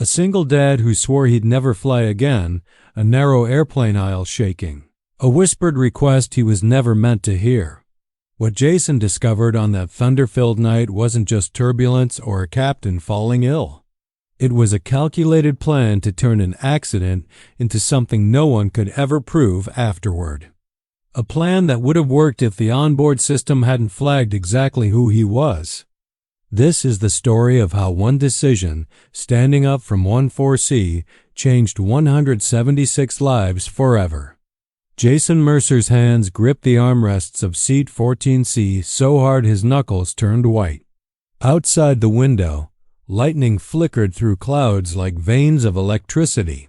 A single dad who swore he'd never fly again, a narrow airplane aisle shaking. A whispered request he was never meant to hear. What Jason discovered on that thunder-filled night wasn't just turbulence or a captain falling ill. It was a calculated plan to turn an accident into something no one could ever prove afterward. A plan that would have worked if the onboard system hadn't flagged exactly who he was. This is the story of how one decision, standing up from 14C, changed 176 lives forever. Jason Mercer's hands gripped the armrests of seat 14C so hard his knuckles turned white. Outside the window, lightning flickered through clouds like veins of electricity.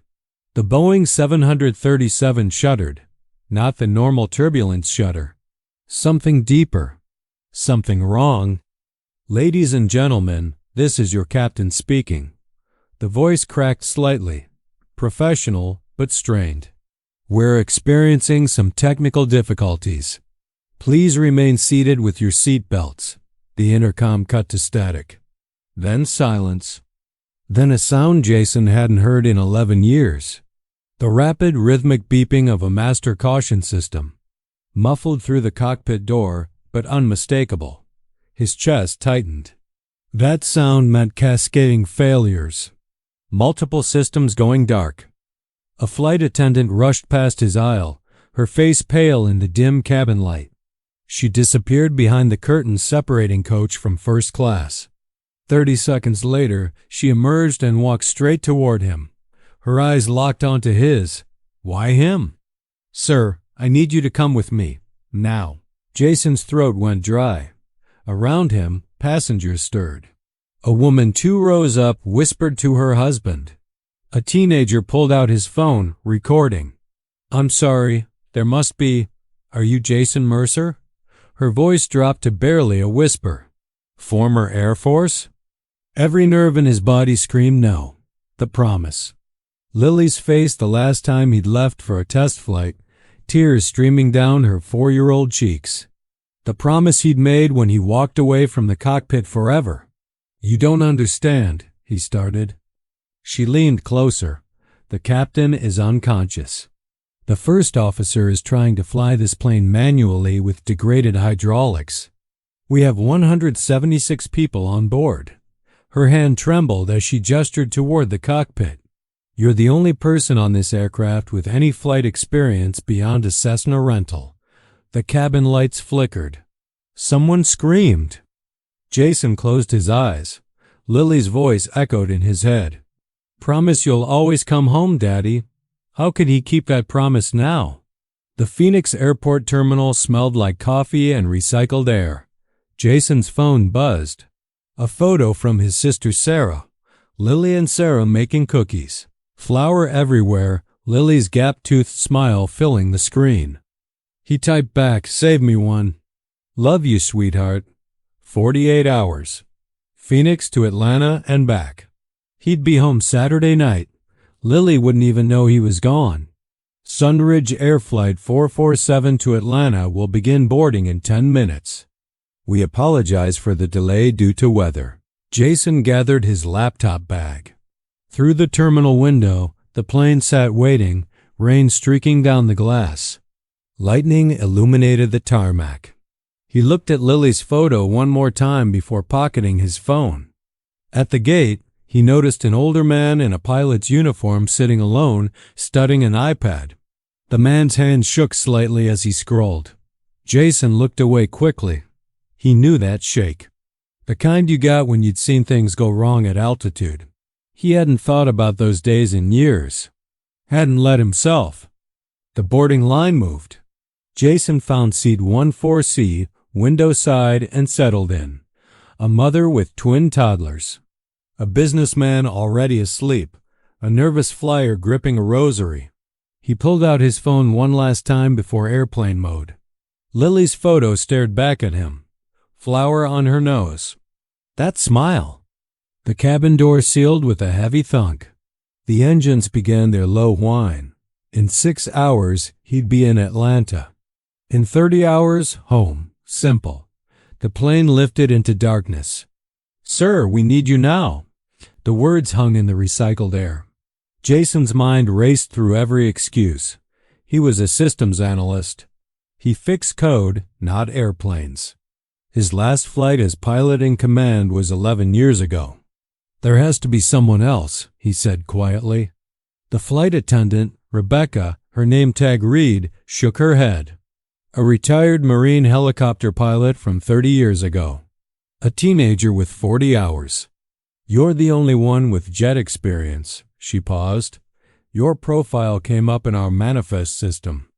The Boeing 737 shuddered, not the normal turbulence shudder. Something deeper. Something wrong. "Ladies and gentlemen, this is your captain speaking." The voice cracked slightly, professional but strained. "We're experiencing some technical difficulties. Please remain seated with your seat belts." The intercom cut to static. Then silence. Then a sound Jason hadn't heard in 11 years. The rapid, rhythmic beeping of a master caution system. Muffled through the cockpit door, but unmistakable. His chest tightened. That sound meant cascading failures. Multiple systems going dark. A flight attendant rushed past his aisle, her face pale in the dim cabin light. She disappeared behind the curtains separating coach from first class. 30 seconds later, she emerged and walked straight toward him. Her eyes locked onto his. Why him? "Sir, I need you to come with me. Now." Jason's throat went dry. Around him, passengers stirred. A woman 2 rows up whispered to her husband. A teenager pulled out his phone, recording. "I'm sorry, there must be... Are you Jason Mercer?" Her voice dropped to barely a whisper. "Former Air Force?" Every nerve in his body screamed no. The promise. Lily's face the last time he'd left for a test flight, tears streaming down her 4-year-old cheeks. The promise he'd made when he walked away from the cockpit forever. "You don't understand," he started. She leaned closer. "The captain is unconscious. The first officer is trying to fly this plane manually with degraded hydraulics. We have 176 people on board." Her hand trembled as she gestured toward the cockpit. "You're the only person on this aircraft with any flight experience beyond a Cessna rental." The cabin lights flickered. Someone screamed. Jason closed his eyes. Lily's voice echoed in his head. "Promise you'll always come home, Daddy." How could he keep that promise now? The Phoenix airport terminal smelled like coffee and recycled air. Jason's phone buzzed. A photo from his sister Sarah. Lily and Sarah making cookies. Flour everywhere, Lily's gap-toothed smile filling the screen. He typed back, "Save me one. Love you, sweetheart." 48 hours. Phoenix to Atlanta and back. He'd be home Saturday night. Lily wouldn't even know he was gone. Sunridge Air Flight 447 to Atlanta will begin boarding in 10 minutes. "We apologize for the delay due to weather." Jason gathered his laptop bag. Through the terminal window, the plane sat waiting, rain streaking down the glass. Lightning illuminated the tarmac. He looked at Lily's photo one more time before pocketing his phone. At the gate, he noticed an older man in a pilot's uniform sitting alone, studying an iPad. The man's hand shook slightly as he scrolled. Jason looked away quickly. He knew that shake. The kind you got when you'd seen things go wrong at altitude. He hadn't thought about those days in years. Hadn't let himself. The boarding line moved. Jason found seat 14C, window side, and settled in. A mother with twin toddlers. A businessman already asleep. A nervous flyer gripping a rosary. He pulled out his phone one last time before airplane mode. Lily's photo stared back at him. Flower on her nose. That smile. The cabin door sealed with a heavy thunk. The engines began their low whine. In 6 hours, he'd be in Atlanta. In 30 hours, home. Simple. The plane lifted into darkness. "Sir, we need you now." The words hung in the recycled air. Jason's mind raced through every excuse. He was a systems analyst. He fixed code, not airplanes. His last flight as pilot in command was 11 years ago. There has to be someone else, he said quietly. The flight attendant, Rebecca, her name tag read, shook her head. A retired Marine helicopter pilot from 30 years ago. A teenager with 40 hours. You're the only one with jet experience, she paused. Your profile came up in our manifest system.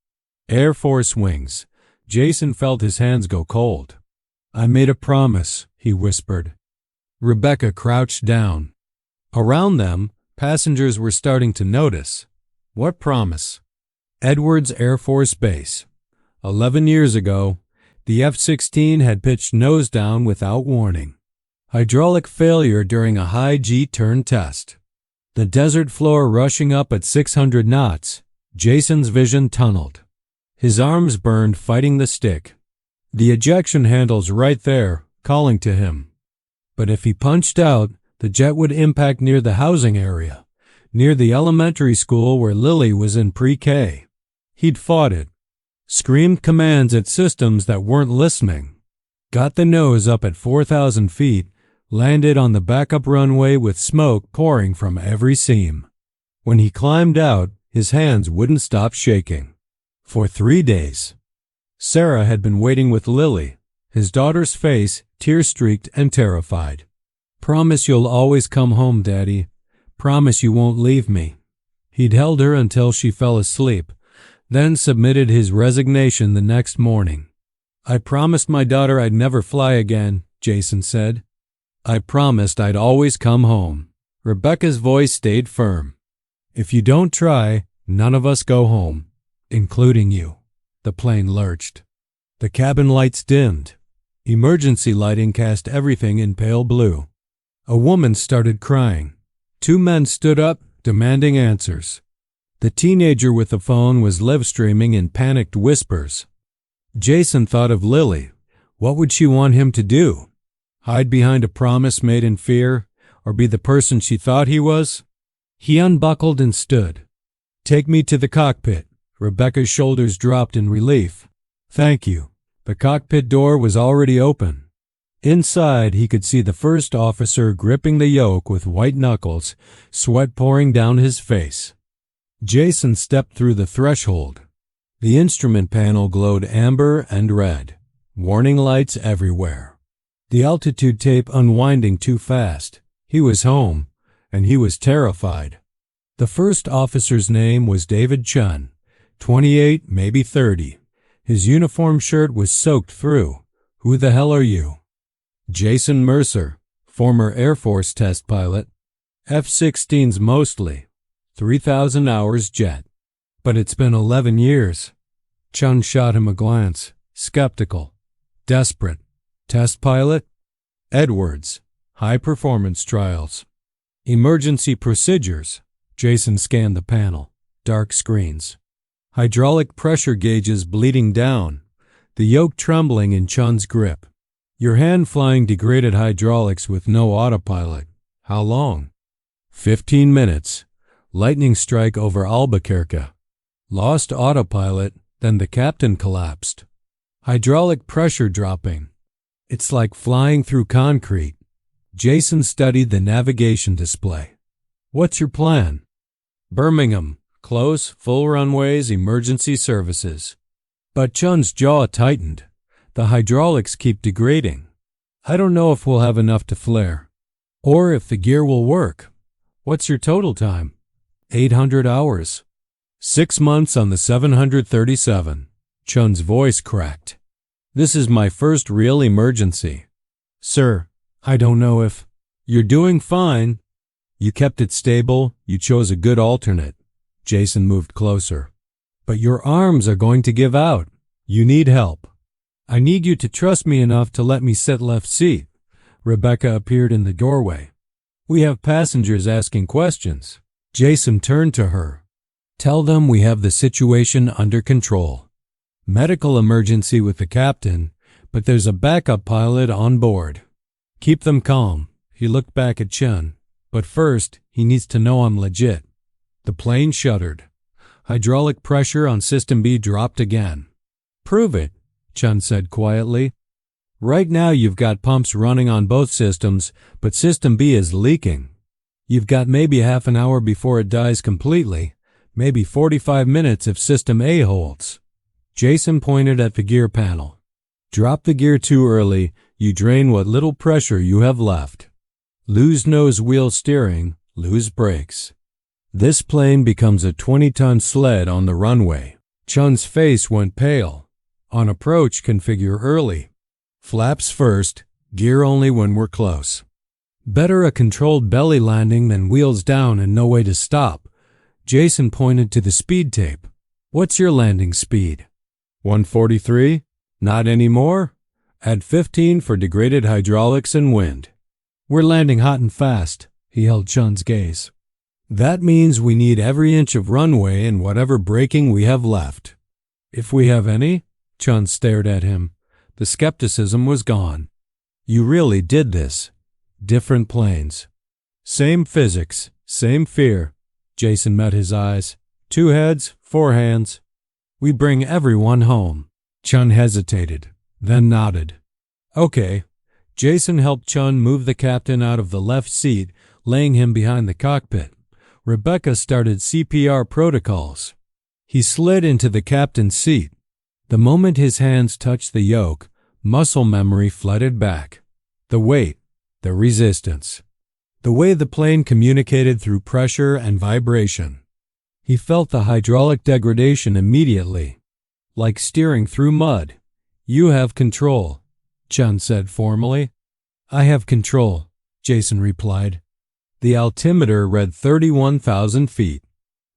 Air Force wings. Jason felt his hands go cold. I made a promise, he whispered. Rebecca crouched down. Around them, passengers were starting to notice. What promise? Edwards Air Force Base. 11 years ago, the F-16 had pitched nose down without warning. Hydraulic failure during a high G-turn test. The desert floor rushing up at 600 knots. Jason's vision tunneled. His arms burned fighting the stick. The ejection handle's right there, calling to him. But if he punched out, the jet would impact near the housing area, near the elementary school where Lily was in pre-K. He'd fought it. Screamed commands at systems that weren't listening. Got the nose up at 4,000 feet, landed on the backup runway with smoke pouring from every seam. When he climbed out, his hands wouldn't stop shaking. For 3 days. Sarah had been waiting with Lily, his daughter's face tear-streaked and terrified. Promise you'll always come home, Daddy. Promise you won't leave me. He'd held her until she fell asleep, then submitted his resignation the next morning. I promised my daughter I'd never fly again, Jason said. I promised I'd always come home. Rebecca's voice stayed firm. If you don't try, none of us go home, including you. The plane lurched. The cabin lights dimmed. Emergency lighting cast everything in pale blue. A woman started crying. 2 men stood up, demanding answers. The teenager with the phone was live-streaming in panicked whispers. Jason thought of Lily. What would she want him to do? Hide behind a promise made in fear, or be the person she thought he was? He unbuckled and stood. Take me to the cockpit. Rebecca's shoulders dropped in relief. Thank you. The cockpit door was already open. Inside, he could see the first officer gripping the yoke with white knuckles, sweat pouring down his face. Jason stepped through the threshold. The instrument panel glowed amber and red, warning lights everywhere. The altitude tape unwinding too fast. He was home, and he was terrified. The first officer's name was David Chun, 28, maybe 30. His uniform shirt was soaked through. Who the hell are you? Jason Mercer, former Air Force test pilot. F-16s mostly. 3,000 hours jet. But it's been 11 years. Chun shot him a glance, skeptical, desperate. Test pilot? Edwards. High performance trials. Emergency procedures. Jason scanned the panel. Dark screens. Hydraulic pressure gauges bleeding down. The yoke trembling in Chun's grip. Your hand flying degraded hydraulics with no autopilot. How long? 15 minutes. Lightning strike over Albuquerque. Lost autopilot, then the captain collapsed. Hydraulic pressure dropping. It's like flying through concrete. Jason studied the navigation display. What's your plan? Birmingham. Close, full runways, emergency services. But Chun's jaw tightened. The hydraulics keep degrading. I don't know if we'll have enough to flare. Or if the gear will work. What's your total time? 800 hours. 6 months on the 737. Chun's voice cracked. This is my first real emergency. Sir, I don't know if... You're doing fine. You kept it stable. You chose a good alternate. Jason moved closer. But your arms are going to give out. You need help. I need you to trust me enough to let me sit left seat. Rebecca appeared in the doorway. We have passengers asking questions. Jason turned to her. Tell them we have the situation under control. Medical emergency with the captain, but there's a backup pilot on board. Keep them calm. He looked back at Chun. But first, he needs to know I'm legit. The plane shuddered. Hydraulic pressure on System B dropped again. Prove it, Chun said quietly. Right now you've got pumps running on both systems, but System B is leaking. You've got maybe half an hour before it dies completely, maybe 45 minutes if System A holds. Jason pointed at the gear panel. Drop the gear too early, you drain what little pressure you have left. Lose nose wheel steering, lose brakes. This plane becomes a 20-ton sled on the runway. Chun's face went pale. On approach, configure early. Flaps first, gear only when we're close. Better a controlled belly landing than wheels down and no way to stop. Jason pointed to the speed tape. What's your landing speed? 143? Not anymore? Add 15 for degraded hydraulics and wind. We're landing hot and fast, he held Chun's gaze. That means we need every inch of runway and whatever braking we have left. If we have any? Chun stared at him. The skepticism was gone. You really did this. Different planes. Same physics, same fear. Jason met his eyes. 2 heads, 4 hands. We bring everyone home. Chun hesitated, then nodded. Okay. Jason helped Chun move the captain out of the left seat, laying him behind the cockpit. Rebecca started CPR protocols. He slid into the captain's seat. The moment his hands touched the yoke, muscle memory flooded back. The weight, the resistance, the way the plane communicated through pressure and vibration. He felt the hydraulic degradation immediately, like steering through mud. You have control, Chun said formally. I have control, Jason replied. The altimeter read 31,000 feet.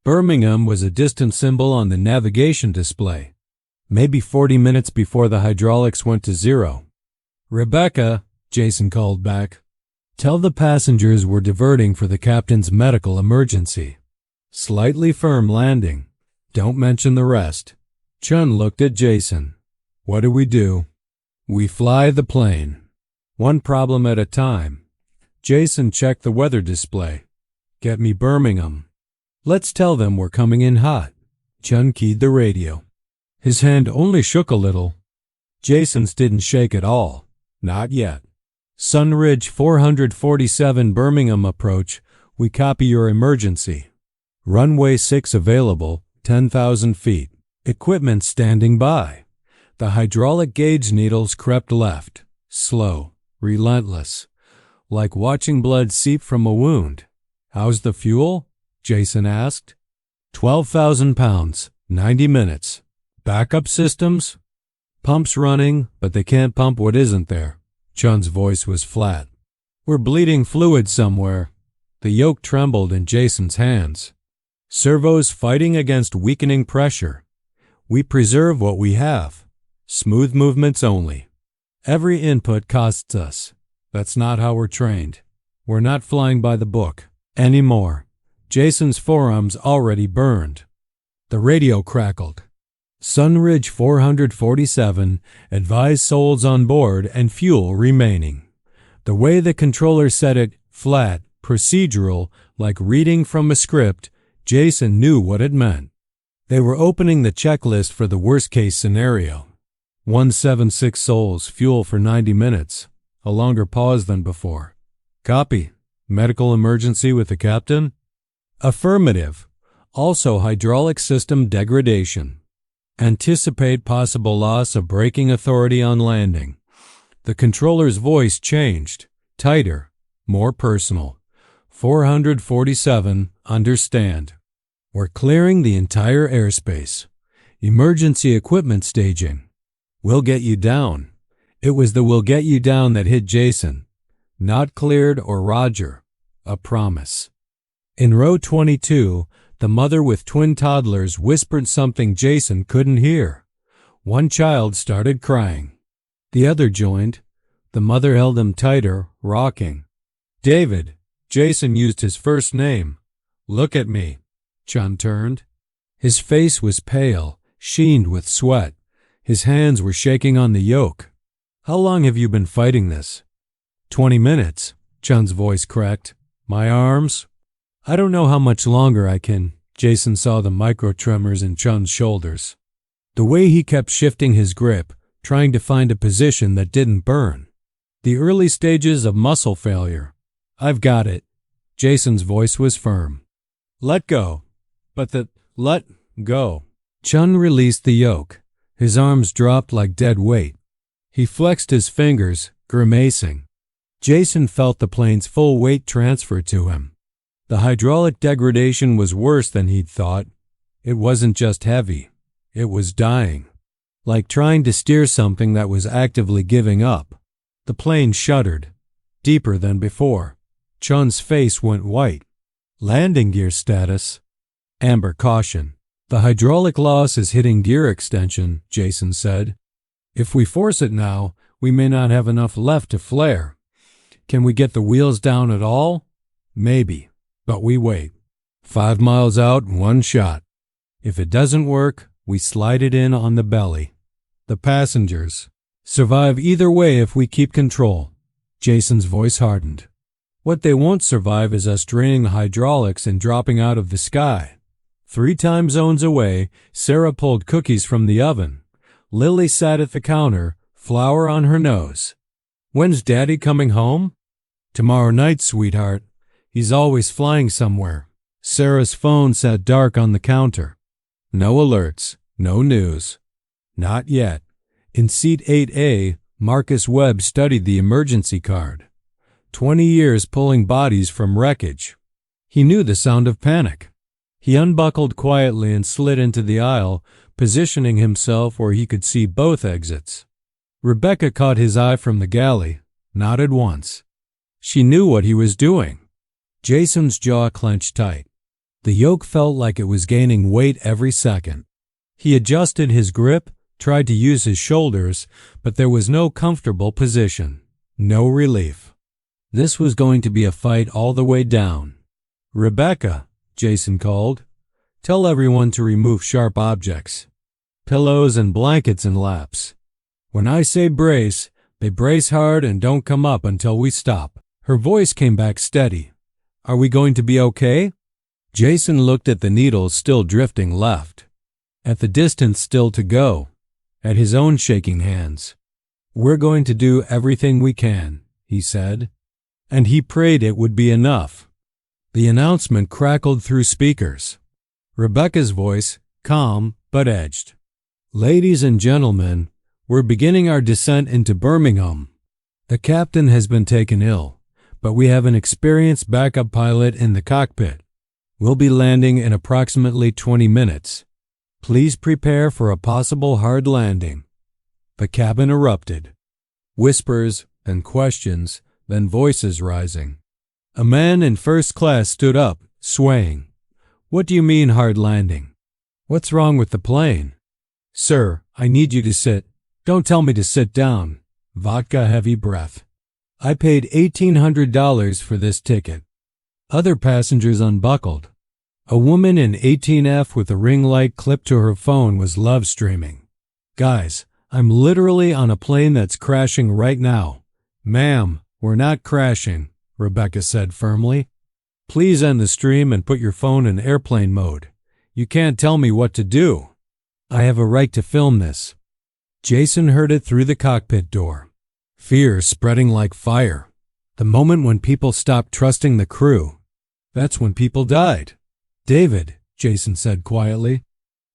Birmingham was a distant symbol on the navigation display. Maybe 40 minutes before the hydraulics went to zero. Rebecca, Jason called back. Tell the passengers we're diverting for the captain's medical emergency. Slightly firm landing. Don't mention the rest. Chun looked at Jason. What do? We fly the plane. One problem at a time. Jason checked the weather display. Get me Birmingham. Let's tell them we're coming in hot. Chun keyed the radio. His hand only shook a little. Jason's didn't shake at all. Not yet. Sunridge 447 Birmingham approach. We copy your emergency. Runway 6 available, 10,000 feet. Equipment standing by. The hydraulic gauge needles crept left. Slow, relentless. Like watching blood seep from a wound. How's the fuel? Jason asked. 12,000 pounds, 90 minutes. Backup systems? Pumps running, but they can't pump what isn't there. Chun's voice was flat. We're bleeding fluid somewhere. The yoke trembled in Jason's hands. Servos fighting against weakening pressure. We preserve what we have. Smooth movements only. Every input costs us. That's not how we're trained. We're not flying by the book anymore. Jason's forearms already burned. The radio crackled. Sunridge 447, advised souls on board and fuel remaining. The way the controller said it, flat, procedural, like reading from a script, Jason knew what it meant. They were opening the checklist for the worst-case scenario. 176 souls, fuel for 90 minutes. A longer pause than before. Copy. Medical emergency with the captain? Affirmative. Also hydraulic system degradation. Anticipate possible loss of braking authority on landing. The controller's voice changed. Tighter. More personal. 447, understand. We're clearing the entire airspace. Emergency equipment staging. We'll get you down. It was the "we'll get you down" that hit Jason. Not cleared or Roger. A promise. In row 22, the mother with twin toddlers whispered something Jason couldn't hear. One child started crying. The other joined. The mother held him tighter, rocking. David. Jason used his first name. Look at me. Chun turned. His face was pale, sheened with sweat. His hands were shaking on the yoke. How long have you been fighting this? 20 minutes, Chun's voice cracked. My arms? I don't know how much longer I can. Jason saw the micro-tremors in Chun's shoulders. The way he kept shifting his grip, trying to find a position that didn't burn. The early stages of muscle failure. I've got it. Jason's voice was firm. Let go. Let go. Chun released the yoke. His arms dropped like dead weight. He flexed his fingers, grimacing. Jason felt the plane's full weight transfer to him. The hydraulic degradation was worse than he'd thought. It wasn't just heavy. It was dying. Like trying to steer something that was actively giving up. The plane shuddered. Deeper than before. Chun's face went white. Landing gear status. Amber caution. The hydraulic loss is hitting gear extension, Jason said. If we force it now, we may not have enough left to flare. Can we get the wheels down at all? Maybe. But we wait. 5 miles out, one shot. If it doesn't work, we slide it in on the belly. The passengers survive either way if we keep control. Jason's voice hardened. What they won't survive is us draining the hydraulics and dropping out of the sky. 3 time zones away, Sarah pulled cookies from the oven. Lily sat at the counter, flour on her nose. When's Daddy coming home? Tomorrow night, sweetheart. He's always flying somewhere. Sarah's phone sat dark on the counter. No alerts, no news. Not yet. In seat 8A, Marcus Webb studied the emergency card. 20 years pulling bodies from wreckage. He knew the sound of panic. He unbuckled quietly and slid into the aisle, positioning himself where he could see both exits. Rebecca caught his eye from the galley, nodded once. She knew what he was doing. Jason's jaw clenched tight. The yoke felt like it was gaining weight every second. He adjusted his grip, tried to use his shoulders, but there was no comfortable position, no relief. This was going to be a fight all the way down. Rebecca, Jason called. Tell everyone to remove sharp objects. Pillows and blankets in laps. When I say brace, they brace hard and don't come up until we stop. Her voice came back steady. Are we going to be okay? Jason looked at the needles still drifting left. At the distance still to go. At his own shaking hands. We're going to do everything we can, he said. And he prayed it would be enough. The announcement crackled through speakers. Rebecca's voice, calm but edged. Ladies and gentlemen, we're beginning our descent into Birmingham. The captain has been taken ill, but we have an experienced backup pilot in the cockpit. We'll be landing in approximately 20 minutes. Please prepare for a possible hard landing. The cabin erupted. Whispers and questions, then voices rising. A man in first class stood up, swaying. What do you mean hard landing? What's wrong with the plane? Sir, I need you to sit. Don't tell me to sit down. Vodka heavy breath. I paid $1,800 for this ticket. Other passengers unbuckled. A woman in 18F with a ring light clipped to her phone was love streaming. Guys, I'm literally on a plane that's crashing right now. Ma'am, we're not crashing, Rebecca said firmly. Please end the stream and put your phone in airplane mode. You can't tell me what to do. I have a right to film this. Jason heard it through the cockpit door. Fear spreading like fire. The moment when people stopped trusting the crew. That's when people died. David, Jason said quietly.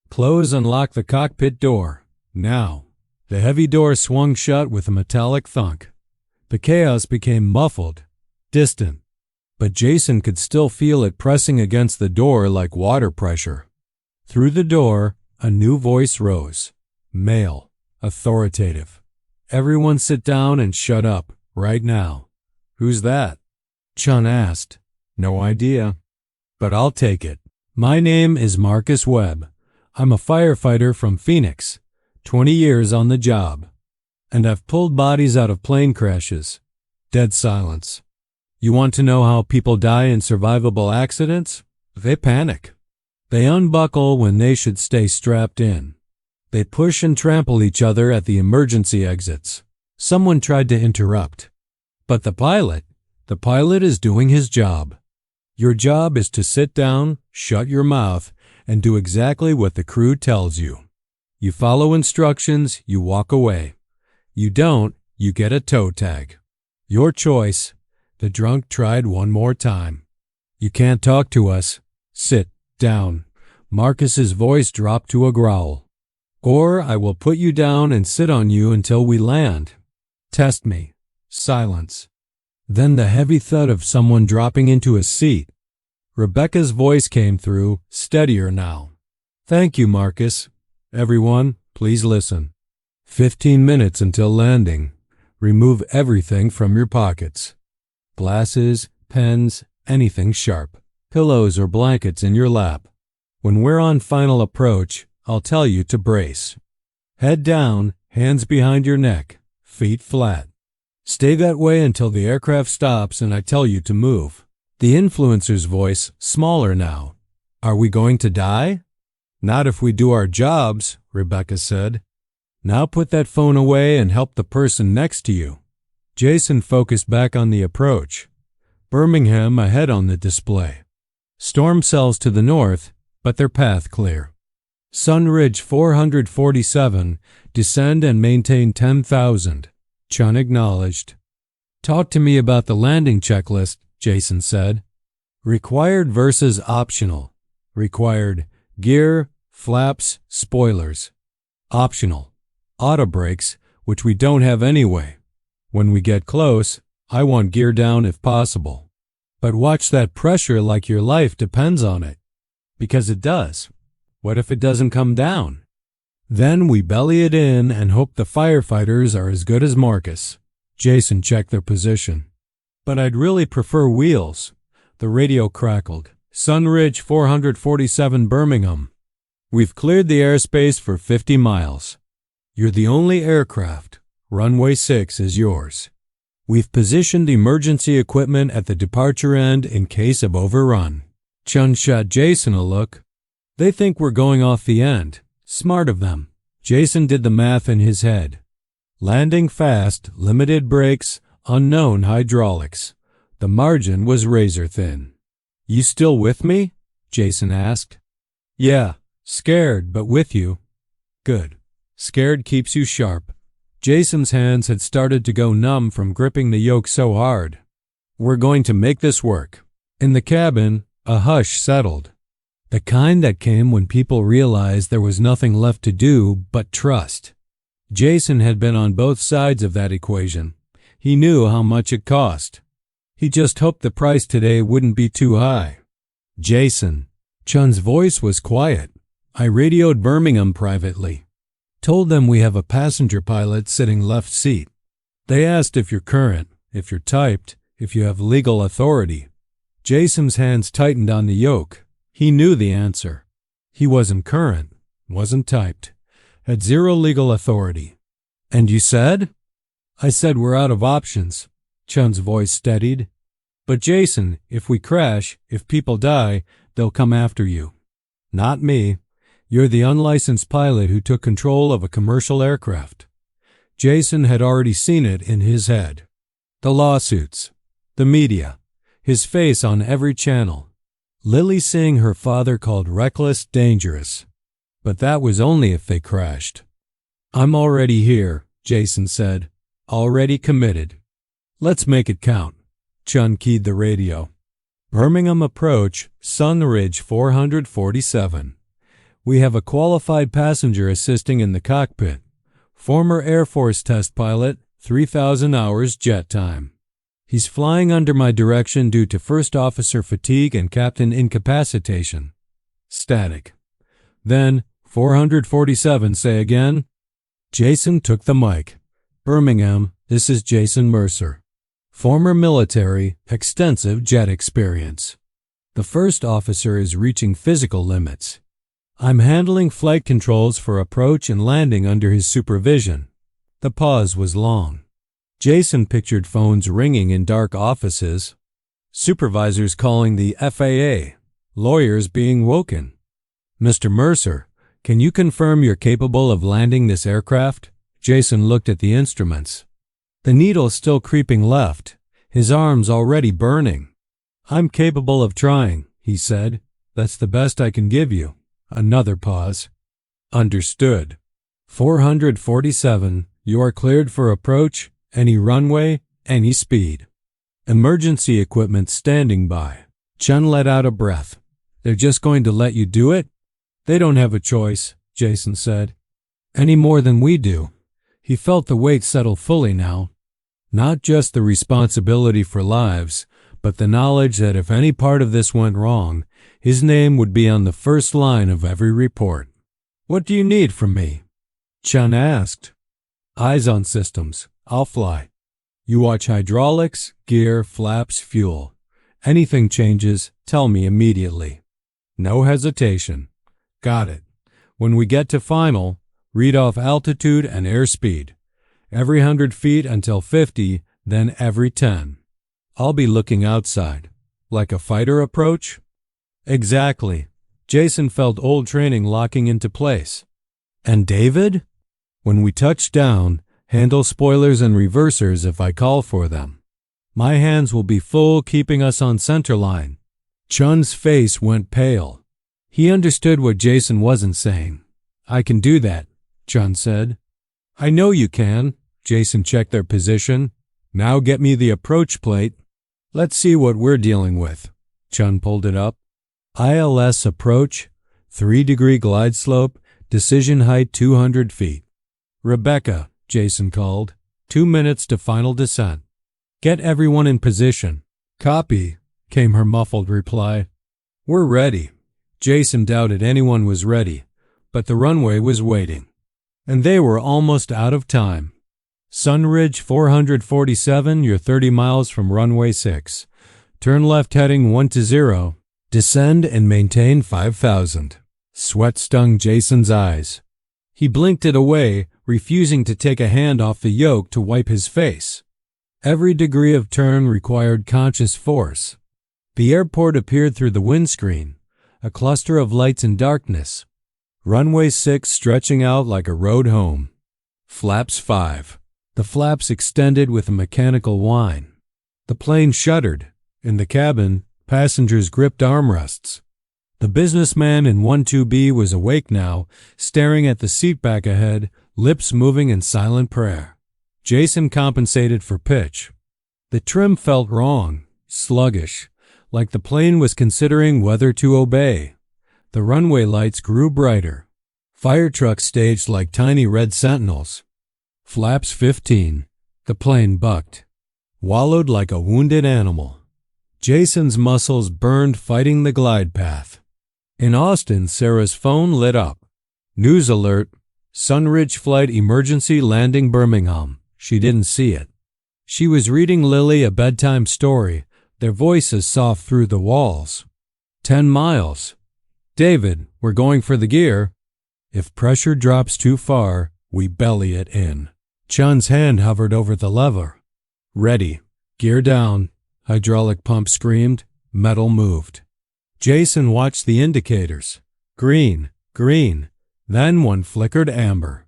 Close and lock the cockpit door. Now. The heavy door swung shut with a metallic thunk. The chaos became muffled, distant. But Jason could still feel it pressing against the door like water pressure. Through the door, a new voice rose. Male, authoritative. Everyone sit down and shut up, right now. Who's that? Chun asked. No idea. But I'll take it. My name is Marcus Webb. I'm a firefighter from Phoenix. 20 years on the job. And I've pulled bodies out of plane crashes. Dead silence. You want to know how people die in survivable accidents? They panic. They unbuckle when they should stay strapped in. They push and trample each other at the emergency exits. Someone tried to interrupt. But the pilot is doing his job. Your job is to sit down, shut your mouth, and do exactly what the crew tells you. You follow instructions, you walk away. You don't, you get a toe tag. Your choice. The drunk tried one more time. You can't talk to us. Sit down. Marcus's voice dropped to a growl. Or I will put you down and sit on you until we land. Test me. Silence. Then the heavy thud of someone dropping into a seat. Rebecca's voice came through, steadier now. Thank you, Marcus. Everyone, please listen. 15 minutes until landing. Remove everything from your pockets. Glasses, pens, anything sharp. Pillows or blankets in your lap. When we're on final approach, I'll tell you to brace. Head down, hands behind your neck, feet flat. Stay that way until the aircraft stops and I tell you to move. The influencer's voice, smaller now. Are we going to die? Not if we do our jobs, Rebecca said. Now put that phone away and help the person next to you. Jason focused back on the approach. Birmingham ahead on the display. Storm cells to the north, but their path clear. Sun Ridge 447, descend and maintain 10,000. Chun acknowledged. Talk to me about the landing checklist, Jason said. Required versus optional. Required, gear, flaps, spoilers. Optional, auto brakes, which we don't have anyway. When we get close, I want gear down if possible. But watch that pressure like your life depends on it. Because it does. What if it doesn't come down? Then we belly it in and hope the firefighters are as good as Marcus. Jason checked their position. But I'd really prefer wheels. The radio crackled. Sun Ridge 447 Birmingham. We've cleared the airspace for 50 miles. You're the only aircraft. Runway 6 is yours. We've positioned emergency equipment at the departure end in case of overrun. Chun shot Jason a look. They think we're going off the end. Smart of them. Jason did the math in his head. Landing fast, limited brakes, unknown hydraulics. The margin was razor thin. You still with me? Jason asked. Yeah, scared, but with you. Good. Scared keeps you sharp. Jason's hands had started to go numb from gripping the yoke so hard. We're going to make this work. In the cabin, a hush settled. The kind that came when people realized there was nothing left to do but trust. Jason had been on both sides of that equation. He knew how much it cost. He just hoped the price today wouldn't be too high. Jason. Chun's voice was quiet. I radioed Birmingham privately. Told them we have a passenger pilot sitting left seat. They asked if you're current, if you're typed, if you have legal authority. Jason's hands tightened on the yoke. He knew the answer. He wasn't current, wasn't typed, had zero legal authority. And you said? I said we're out of options. Chun's voice steadied. But Jason, if we crash, if people die, they'll come after you. Not me. You're the unlicensed pilot who took control of a commercial aircraft. Jason had already seen it in his head. The lawsuits, the media, his face on every channel. Lily seeing her father called reckless, dangerous. But that was only if they crashed. I'm already here, Jason said. Already committed. Let's make it count. Chun keyed the radio. Birmingham approach, Sun Ridge 447. We have a qualified passenger assisting in the cockpit. Former Air Force test pilot, 3,000 hours jet time. He's flying under my direction due to first officer fatigue and captain incapacitation. Static. Then, 447, say again. Jason took the mic. Birmingham, this is Jason Mercer. Former military, extensive jet experience. The first officer is reaching physical limits. I'm handling flight controls for approach and landing under his supervision. The pause was long. Jason pictured phones ringing in dark offices, supervisors calling the FAA, lawyers being woken. Mr. Mercer, can you confirm you're capable of landing this aircraft? Jason looked at the instruments. The needle still creeping left, his arms already burning. I'm capable of trying, he said. That's the best I can give you. Another pause. Understood. 447, you are cleared for approach, any runway, any speed. Emergency equipment standing by. Chun let out a breath. They're just going to let you do it? They don't have a choice, Jason said. Any more than we do. He felt the weight settle fully now. Not just the responsibility for lives, but the knowledge that if any part of this went wrong, his name would be on the first line of every report. What do you need from me? Chun asked. Eyes on systems. I'll fly. You watch hydraulics, gear, flaps, fuel. Anything changes, tell me immediately. No hesitation. Got it. When we get to final, read off altitude and airspeed. Every 100 feet until 50, then every 10. I'll be looking outside. Like a fighter approach? Exactly. Jason felt old training locking into place. And David? When we touch down, handle spoilers and reversers if I call for them. My hands will be full keeping us on center line. Chun's face went pale. He understood what Jason wasn't saying. I can do that, Chun said. I know you can. Jason checked their position. Now get me the approach plate. Let's see what we're dealing with. Chun pulled it up. ILS approach, 3-degree glide slope, decision height 200 feet. Rebecca, Jason called. 2 minutes to final descent. Get everyone in position. Copy, came her muffled reply. We're ready. Jason doubted anyone was ready, but the runway was waiting. And they were almost out of time. Sunridge 447, you're 30 miles from runway 6. Turn left heading 10. Descend and maintain 5,000. Sweat stung Jason's eyes. He blinked it away, refusing to take a hand off the yoke to wipe his face. Every degree of turn required conscious force. The airport appeared through the windscreen, a cluster of lights and darkness. Runway 6 stretching out like a road home. Flaps 5. The flaps extended with a mechanical whine. The plane shuddered. In the cabin, passengers gripped armrests. The businessman in 12B was awake now, staring at the seat back ahead, lips moving in silent prayer. Jason compensated for pitch. The trim felt wrong, sluggish, like the plane was considering whether to obey. The runway lights grew brighter. Fire trucks staged like tiny red sentinels. Flaps 15. The plane bucked. Wallowed like a wounded animal. Jason's muscles burned fighting the glide path. In Austin, Sarah's phone lit up. News alert. Sunridge flight emergency landing Birmingham. She didn't see it. She was reading Lily a bedtime story, their voices soft through the walls. 10 miles. David, we're going for the gear. If pressure drops too far, we belly it in. Chun's hand hovered over the lever. Ready. Gear down. Hydraulic pump screamed. Metal moved. Jason watched the indicators. Green, green. Then one flickered amber.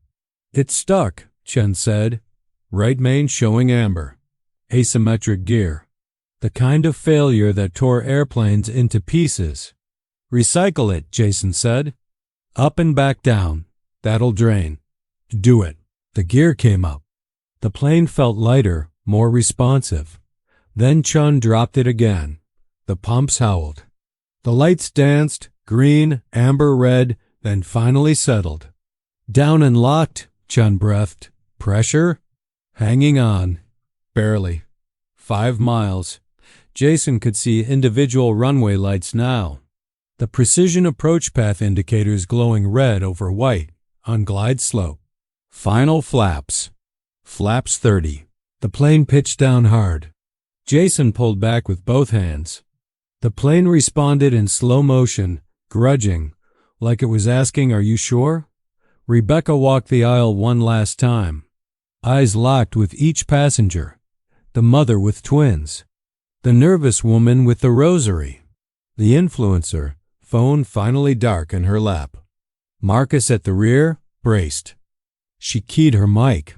It stuck, Chun said. Right main showing amber. Asymmetric gear. The kind of failure that tore airplanes into pieces. Recycle it, Jason said. Up and back down. That'll drain. Do it. The gear came up. The plane felt lighter, more responsive. Then Chun dropped it again. The pumps howled. The lights danced, green, amber, red, then finally settled. Down and locked, Chun breathed. Pressure? Hanging on. Barely. 5 miles. Jason could see individual runway lights now. The precision approach path indicators glowing red over white on glide slope. Final flaps. Flaps 30. The plane pitched down hard. Jason pulled back with both hands. The plane responded in slow motion, grudging, like it was asking, "Are you sure?" Rebecca walked the aisle one last time. Eyes locked with each passenger. The mother with twins. The nervous woman with the rosary. The influencer, phone finally dark in her lap. Marcus at the rear, braced. She keyed her mic.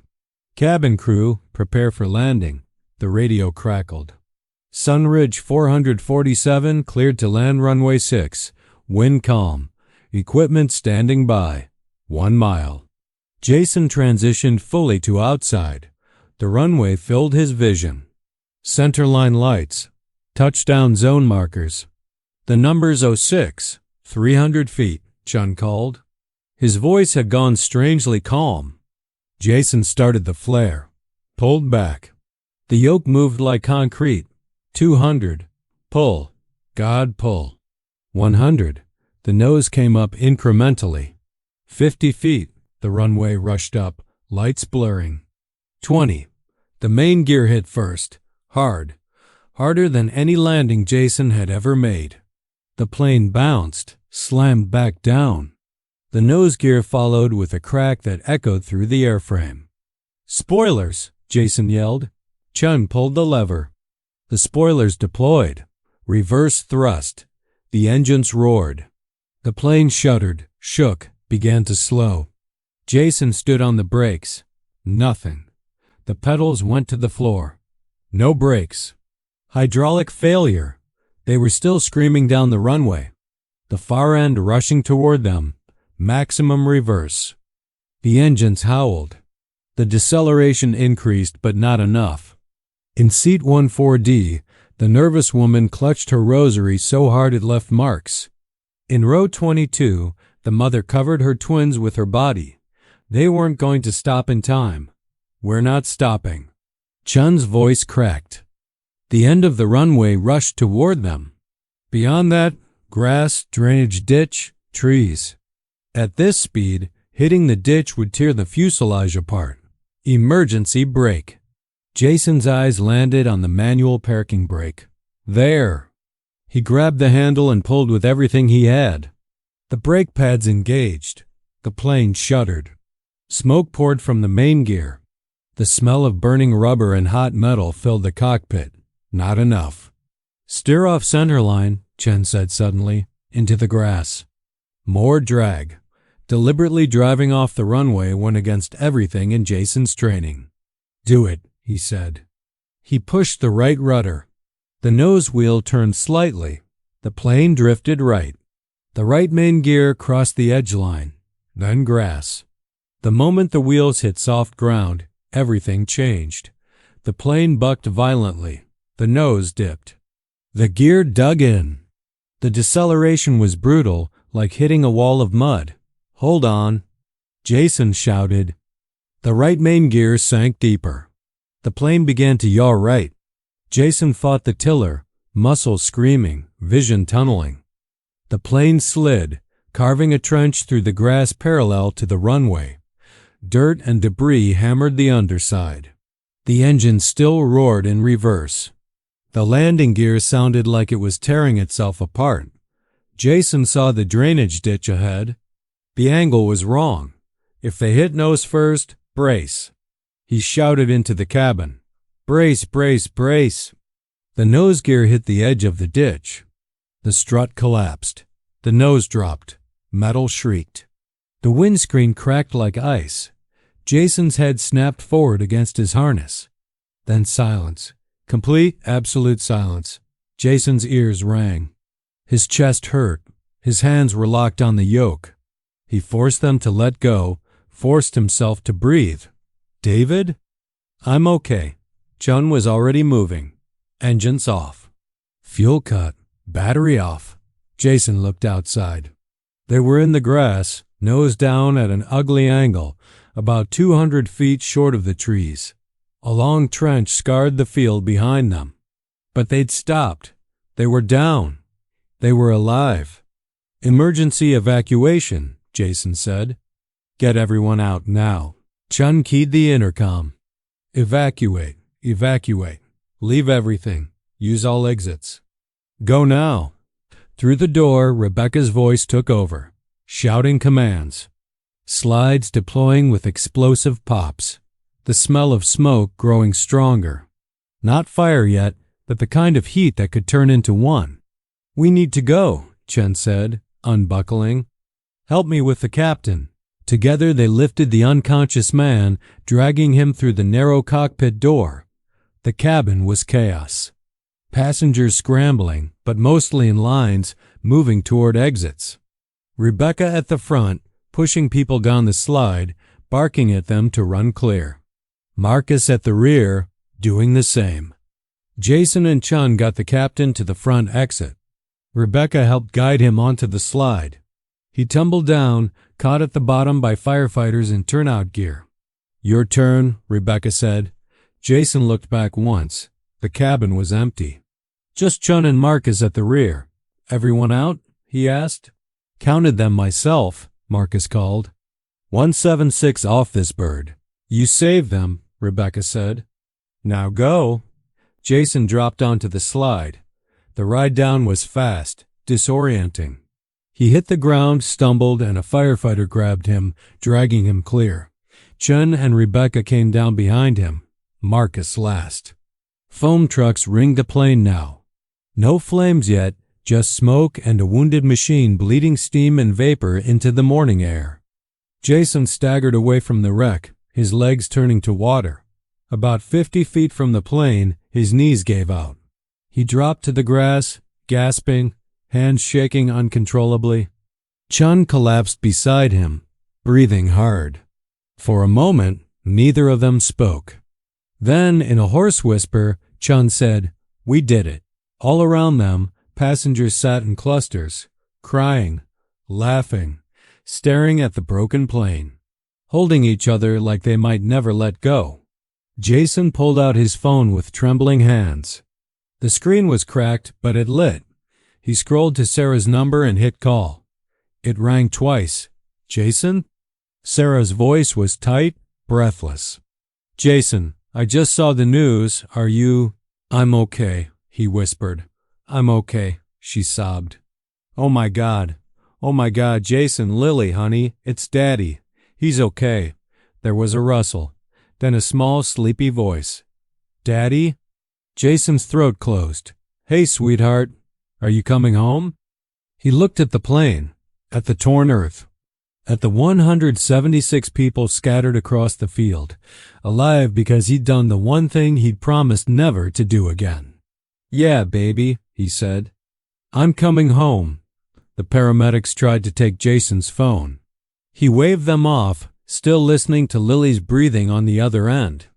Cabin crew, prepare for landing. The radio crackled. Sunridge 447 cleared to land runway 6. Wind calm. Equipment standing by. 1 mile. Jason transitioned fully to outside. The runway filled his vision. Centerline lights. Touchdown zone markers. The number's 06. 300 feet, Chun called. His voice had gone strangely calm. Jason started the flare. Pulled back. The yoke moved like concrete. 200. Pull. God, pull. 100. The nose came up incrementally. 50 feet. The runway rushed up, lights blurring. 20. The main gear hit first. Hard. Harder than any landing Jason had ever made. The plane bounced, slammed back down. The nose gear followed with a crack that echoed through the airframe. Spoilers, Jason yelled. Chun pulled the lever. The spoilers deployed. Reverse thrust. The engines roared. The plane shuddered, shook, began to slow. Jason stood on the brakes. Nothing. The pedals went to the floor. No brakes. Hydraulic failure. They were still screaming down the runway. The far end rushing toward them. Maximum reverse. The engines howled. The deceleration increased, but not enough. In seat 14D, the nervous woman clutched her rosary so hard it left marks. In row 22, the mother covered her twins with her body. They weren't going to stop in time. We're not stopping. Chun's voice cracked. The end of the runway rushed toward them. Beyond that, grass, drainage ditch, trees. At this speed, hitting the ditch would tear the fuselage apart. Emergency brake. Jason's eyes landed on the manual parking brake. There. He grabbed the handle and pulled with everything he had. The brake pads engaged. The plane shuddered. Smoke poured from the main gear. The smell of burning rubber and hot metal filled the cockpit. Not enough. Steer off centerline, Chen said suddenly, into the grass. More drag. Deliberately driving off the runway went against everything in Jason's training. Do it, he said. He pushed the right rudder. The nose wheel turned slightly. The plane drifted right. The right main gear crossed the edge line, then grass. The moment the wheels hit soft ground, everything changed. The plane bucked violently. The nose dipped. The gear dug in. The deceleration was brutal, like hitting a wall of mud. Hold on. Jason shouted. The right main gear sank deeper. The plane began to yaw right. Jason fought the tiller, muscles screaming, vision tunneling. The plane slid, carving a trench through the grass parallel to the runway. Dirt and debris hammered the underside. The engine still roared in reverse. The landing gear sounded like it was tearing itself apart. Jason saw the drainage ditch ahead. The angle was wrong. If they hit nose first, brace. He shouted into the cabin. Brace, brace, brace. The nose gear hit the edge of the ditch. The strut collapsed. The nose dropped. Metal shrieked. The windscreen cracked like ice. Jason's head snapped forward against his harness. Then silence. Complete, absolute silence. Jason's ears rang. His chest hurt. His hands were locked on the yoke. He forced them to let go, forced himself to breathe. David? I'm okay. Chun was already moving. Engines off. Fuel cut. Battery off. Jason looked outside. They were in the grass, nose down at an ugly angle, about 200 feet short of the trees. A long trench scarred the field behind them. But they'd stopped. They were down. They were alive. Emergency evacuation, Jason said. Get everyone out now. Chun keyed the intercom. Evacuate. Evacuate. Leave everything. Use all exits. Go now. Through the door, Rebecca's voice took over, shouting commands. Slides deploying with explosive pops. The smell of smoke growing stronger. Not fire yet, but the kind of heat that could turn into one. We need to go, Chen said, unbuckling. Help me with the captain. Together they lifted the unconscious man, dragging him through the narrow cockpit door. The cabin was chaos. Passengers scrambling, but mostly in lines, moving toward exits. Rebecca at the front, pushing people down the slide, barking at them to run clear. Marcus at the rear, doing the same. Jason and Chun got the captain to the front exit. Rebecca helped guide him onto the slide. He tumbled down, caught at the bottom by firefighters in turnout gear. "Your turn," Rebecca said. Jason looked back once. The cabin was empty. Just Chun and Marcus at the rear. "Everyone out?" he asked. "Counted them myself," Marcus called. 176 off this bird. "You saved them," Rebecca said. "Now go." Jason dropped onto the slide. The ride down was fast, disorienting. He hit the ground, stumbled, and a firefighter grabbed him, dragging him clear. Chun and Rebecca came down behind him. Marcus last. Foam trucks ringed the plane now. No flames yet, just smoke and a wounded machine bleeding steam and vapor into the morning air. Jason staggered away from the wreck, his legs turning to water. About 50 feet from the plane, his knees gave out. He dropped to the grass, gasping, hands shaking uncontrollably. Chun collapsed beside him, breathing hard. For a moment, neither of them spoke. Then, in a hoarse whisper, Chun said, "We did it." All around them, passengers sat in clusters, crying, laughing, staring at the broken plane, holding each other like they might never let go. Jason pulled out his phone with trembling hands. The screen was cracked, but it lit. He scrolled to Sarah's number and hit call. It rang twice. "Jason?" Sarah's voice was tight, breathless. "Jason, I just saw the news. Are you—" "I'm okay," he whispered. "I'm okay," she sobbed. Oh my God, Jason, Lily, honey, it's Daddy. He's okay." There was a rustle, then a small, sleepy voice. "Daddy?" Jason's throat closed. "Hey, sweetheart, are you coming home?" He looked at the plane, at the torn earth, at the 176 people scattered across the field, alive because he'd done the one thing he'd promised never to do again. "Yeah, baby," he said. "I'm coming home." The paramedics tried to take Jason's phone. He waved them off, still listening to Lily's breathing on the other end.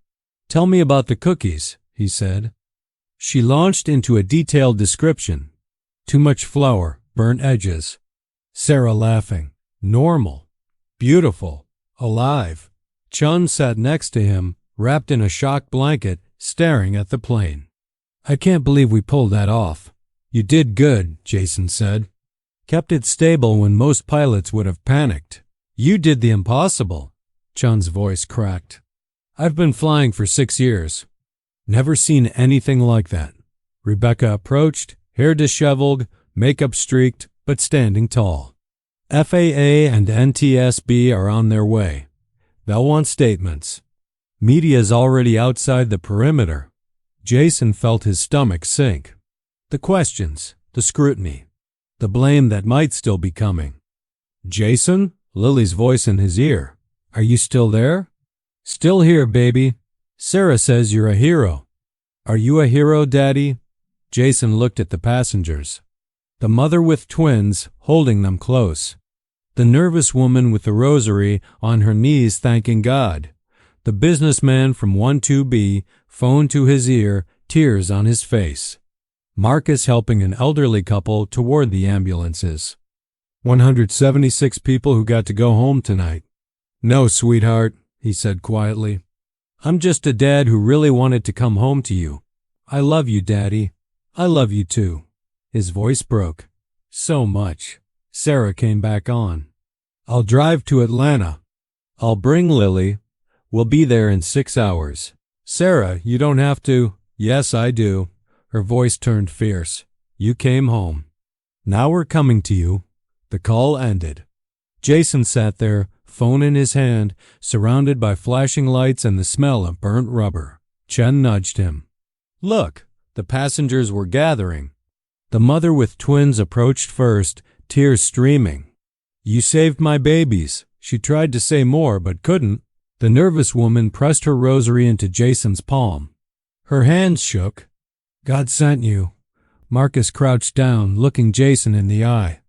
"Tell me about the cookies," he said. She launched into a detailed description. Too much flour, burnt edges. Sarah laughing. Normal. Beautiful. Alive. Chun sat next to him, wrapped in a shock blanket, staring at the plane. "I can't believe we pulled that off." "You did good," Jason said. "Kept it stable when most pilots would have panicked." "You did the impossible." Chun's voice cracked. "I've been flying for 6 years. Never seen anything like that." Rebecca approached, hair disheveled, makeup streaked, but standing tall. "FAA and NTSB are on their way. They'll want statements. Media's already outside the perimeter." Jason felt his stomach sink. The questions, the scrutiny, the blame that might still be coming. "Jason?" Lily's voice in his ear. "Are you still there?" "Still here, baby. Sarah says you're a hero." "Are you a hero, Daddy?" Jason looked at the passengers. The mother with twins, holding them close. The nervous woman with the rosary on her knees thanking God. The businessman from 12B, phone to his ear, tears on his face. Marcus helping an elderly couple toward the ambulances. 176 people who got to go home tonight. "No, sweetheart," he said quietly. "I'm just a dad who really wanted to come home to you. I love you, Daddy. I love you too." His voice broke. "So much." Sarah came back on. "I'll drive to Atlanta. I'll bring Lily. We'll be there in 6 hours. Sarah, you don't have to." "Yes, I do." Her voice turned fierce. "You came home. Now we're coming to you." The call ended. Jason sat there, phone in his hand, surrounded by flashing lights and the smell of burnt rubber. Chen nudged him. "Look." The passengers were gathering. The mother with twins approached first, tears streaming. "You saved my babies." She tried to say more but couldn't. The nervous woman pressed her rosary into Jason's palm. Her hands shook. God sent you. Marcus crouched down, looking Jason in the eye.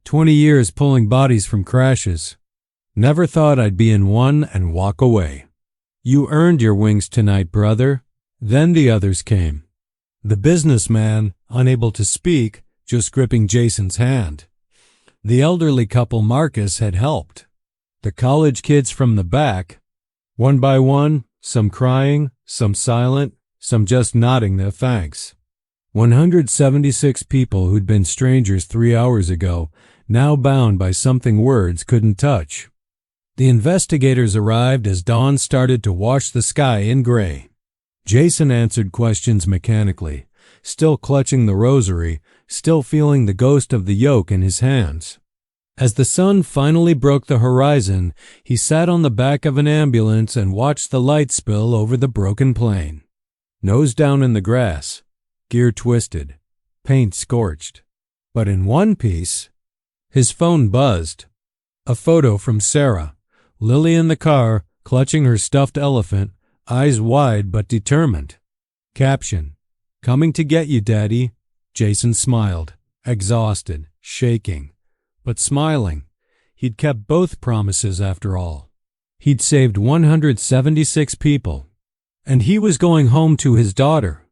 20 years pulling bodies from crashes. Never thought I'd be in one and walk away. You earned your wings tonight, brother. Then the others came. The businessman, unable to speak, just gripping Jason's hand. The elderly couple Marcus had helped. The college kids from the back. One by one, some crying, some silent, some just nodding their thanks. 176 people who'd been strangers 3 hours ago, now bound by something words couldn't touch. The investigators arrived as dawn started to wash the sky in gray. Jason answered questions mechanically, still clutching the rosary, still feeling the ghost of the yoke in his hands. As the sun finally broke the horizon, he sat on the back of an ambulance and watched the light spill over the broken plane. Nose down in the grass, gear twisted, paint scorched. But in one piece, his phone buzzed. A photo from Sarah, Lily in the car, clutching her stuffed elephant, eyes wide but determined. Caption, "Coming to get you, Daddy." Jason smiled, exhausted, shaking, but smiling. He'd kept both promises after all. He'd saved 176 people, and he was going home to his daughter.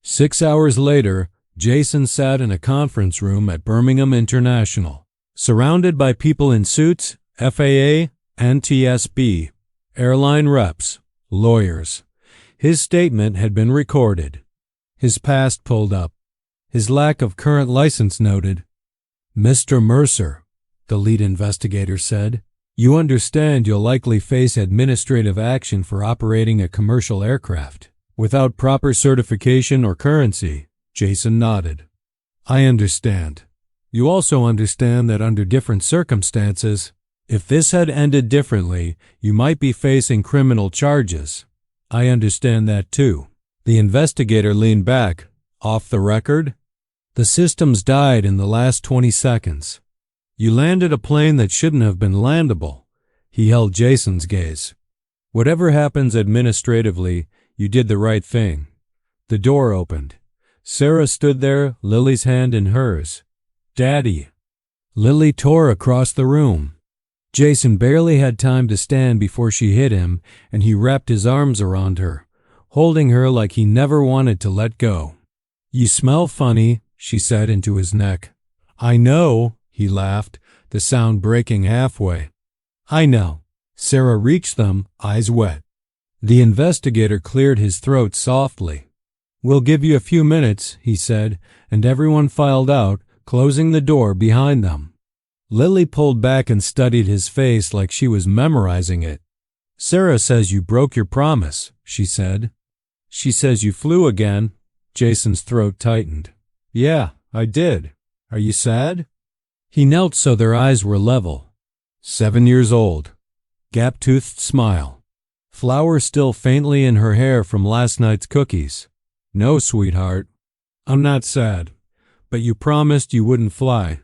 6 hours later, Jason sat in a conference room at Birmingham International, surrounded by people in suits, FAA, NTSB, airline reps, lawyers. His statement had been recorded. His past pulled up. His lack of current license noted. "Mr. Mercer," the lead investigator said, "you understand you'll likely face administrative action for operating a commercial aircraft without proper certification or currency." Jason nodded. "I understand. You also understand that under different circumstances, if this had ended differently, you might be facing criminal charges." "I understand that too." The investigator leaned back. "Off the record?" "The systems died in the last 20 seconds. You landed a plane that shouldn't have been landable." He held Jason's gaze. "Whatever happens administratively, you did the right thing." The door opened. Sarah stood there, Lily's hand in hers. "Daddy." Lily tore across the room. Jason barely had time to stand before she hit him, and he wrapped his arms around her, holding her like he never wanted to let go. "You smell funny," she said into his neck. "I know," he laughed, the sound breaking halfway. "I know." Sarah reached them, eyes wet. The investigator cleared his throat softly. "We'll give you a few minutes," he said, and everyone filed out, closing the door behind them. Lily pulled back and studied his face like she was memorizing it. "Sarah says you broke your promise," she said. "She says you flew again." Jason's throat tightened. "Yeah, I did. Are you sad?" He knelt so their eyes were level. 7 years old. Gap-toothed smile. Flour still faintly in her hair from last night's cookies. "No, sweetheart. I'm not sad. But you promised you wouldn't fly.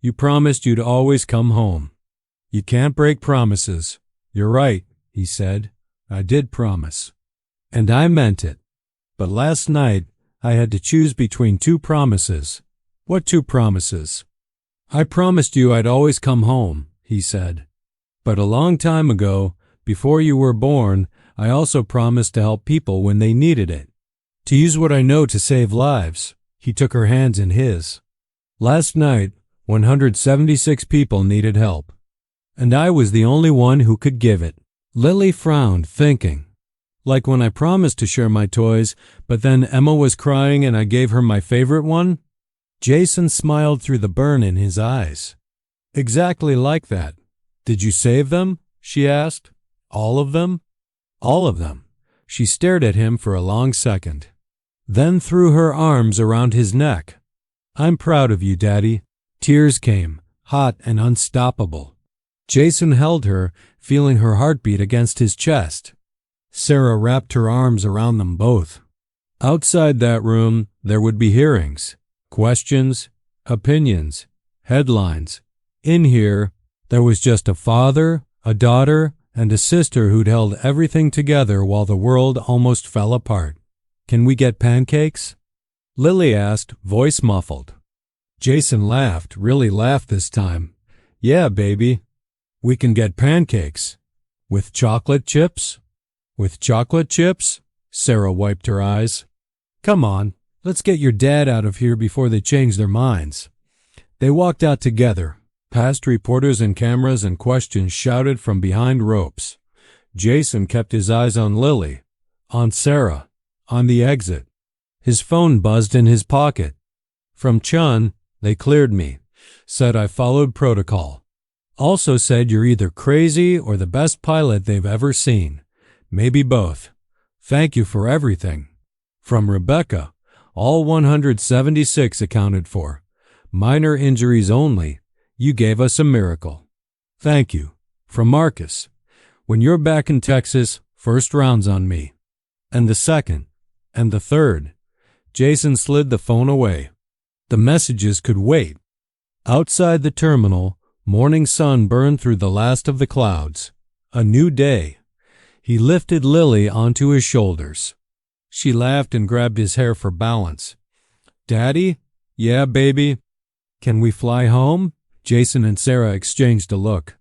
You promised you'd always come home." "You can't break promises." "You're right," he said. "I did promise. And I meant it. But last night, I had to choose between 2 promises." "What 2 promises?" "I promised you I'd always come home," he said. "But a long time ago, before you were born, I also promised to help people when they needed it. To use what I know to save lives." He took her hands in his. "Last night, 176 people needed help. And I was the only one who could give it." Lily frowned, thinking. "Like when I promised to share my toys, but then Emma was crying and I gave her my favorite one?" Jason smiled through the burn in his eyes. "Exactly like that." "Did you save them?" she asked. "All of them?" "All of them." She stared at him for a long second, then threw her arms around his neck. "I'm proud of you, Daddy." Tears came, hot and unstoppable. Jason held her, feeling her heartbeat against his chest. Sarah wrapped her arms around them both. Outside that room, there would be hearings, questions, opinions, headlines. In here, there was just a father, a daughter, and a sister who'd held everything together while the world almost fell apart. "Can we get pancakes?" Lily asked, voice muffled. Jason laughed, really laughed this time. Yeah, baby. We can get pancakes. With chocolate chips? With chocolate chips? Sarah wiped her eyes. Come on, let's get your dad out of here before they change their minds. They walked out together, past reporters and cameras, and questions shouted from behind ropes. Jason kept his eyes on Lily, on Sarah, on the exit. His phone buzzed in his pocket. From Chun, they cleared me, said I followed protocol. Also said you're either crazy or the best pilot they've ever seen. Maybe both. Thank you for everything. From Rebecca, all 176 accounted for. Minor injuries only. You gave us a miracle. Thank you. From Marcus, when you're back in Texas, first round's on me. And the second. And the third. Jason slid the phone away. The messages could wait. Outside the terminal, morning sun burned through the last of the clouds. A new day. He lifted Lily onto his shoulders. She laughed and grabbed his hair for balance. Daddy? Yeah, baby. Can we fly home? Jason and Sarah exchanged a look.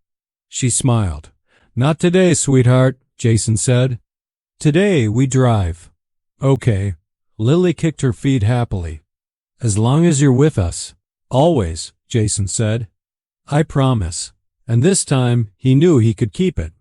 She smiled. Not today, sweetheart, Jason said. Today we drive. Okay. Lily kicked her feet happily. As long as you're with us. Always, Jason said. I promise. And this time he knew he could keep it.